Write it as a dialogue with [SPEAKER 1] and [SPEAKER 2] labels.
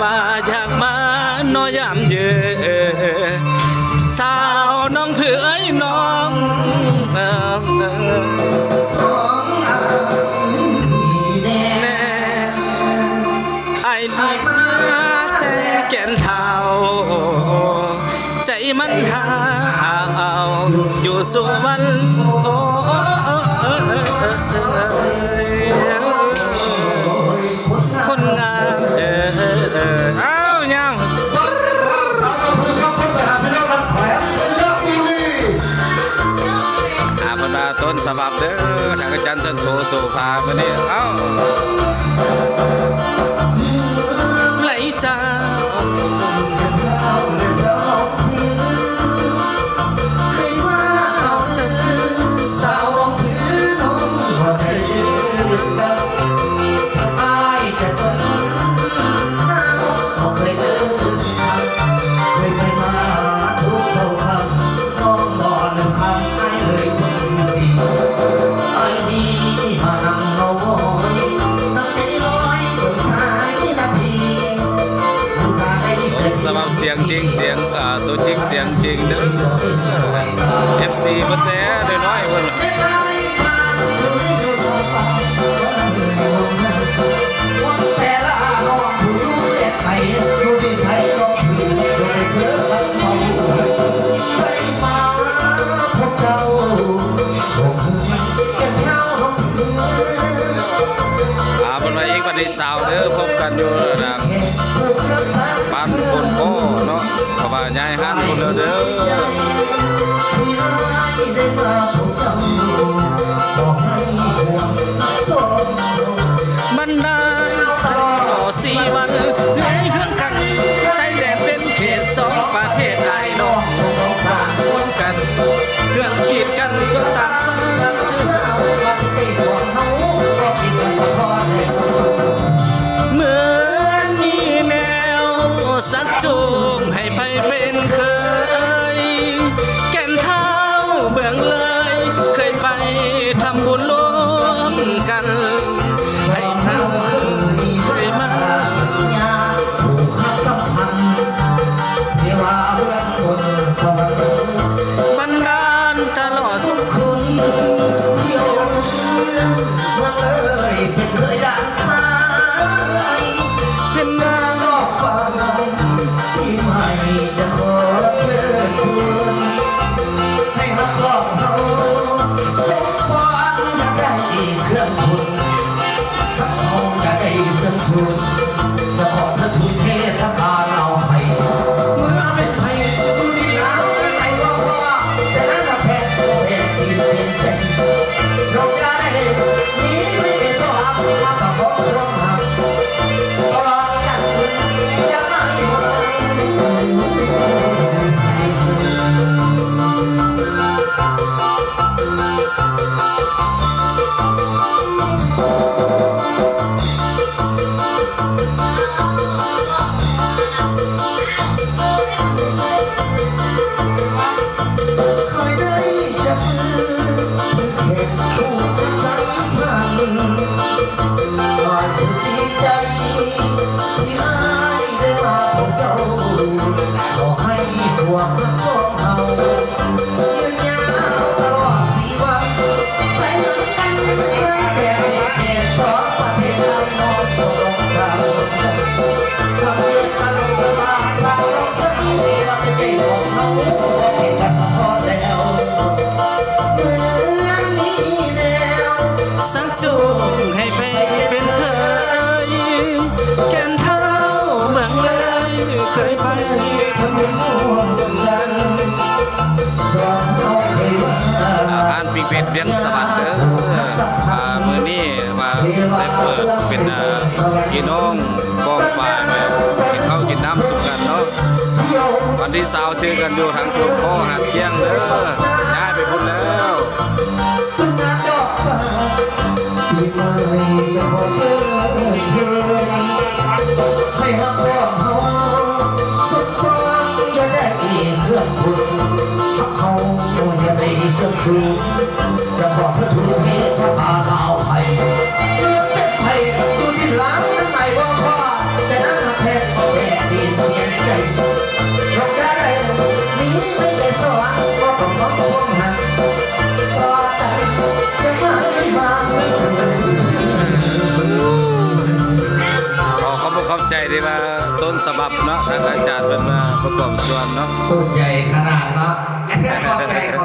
[SPEAKER 1] ว่าอยากมาน้อยามเยอะสาวน้องเพื่อยน้องแน่ไอ้ดีแต่แก่นเท้าใจมันหาอยู่สู่วันคนงามอ้าวยังบรรดาต้นสบับเด้อทางอาจารย์ชันโตโสภาวันนี้เอ้าไหลจ้าเสียงจริงเสียงตัวจริงเสียงจริงเด้อ FC มันแต่น้อยๆคนมันว่าอีกวันที่สาวเด้อพบกันอยู่นะบ้านคนโก้เนาะเพราะว่าย้ายห้านคนเด้อบรรดาสี่วันในเครื่องกันใส่แดดเป็นเขตสองประเทศไทยน้องสามคนกันเครื่องขีดกันก็ตามซ้ำคือสาวเหมือนมีแนวสักจูงให้ไปเป็นเคยแก่นเท้าเบื้องเลยเคยไปทำบุญร่วมกันให้เขาเคยมาบรรดาลตลอดทุกคนมาเลยเป็นเคยดังสายเป็นงานรอบฟ้าที่ใหม่จะขอเชิญชวนให้ฮักสองเราสมความอยากได้เครื่องบุญเขาอยากได้เสริมสูญจะขอเธอทุนเทศบาลเราให้เมื่อเป็นไผ่ดูดีแล้วไอ้ว่าแต่นั้นมาแพ้เป็นตีเป็นใจเราจะได้หนีไม่เป็นสวรรค์มากับของร้องหักก็รอกันยังไม่หมดเป็นเวียงสวัสดิ์เด้อมื้อนี้มาได้เปิดเป็นพี่น้องกองป่ากินข้าวกินน้ำสุขกันเนาะวันที่20เจอกันอยู่ทางตัวข้อหักเกี้ยงเด้อย้ายไปพุ่นแล้วให้ฮักสองเฮาสุขความจะได้เครื่องบุญเขาจะได้เสริมสูงจะขอเธอถูกเหตุพาเราให้เลือกเป็นไผ่ดูที่หลังนั่นหมายว่าแต่นั้นแพ้
[SPEAKER 2] ที่ว่าต้นฉบับเนาะทางอาจารย์เป็นมาประกอบส่วนเนาะ
[SPEAKER 1] ต้นใหญ่ขนาดเนาะขอบใจ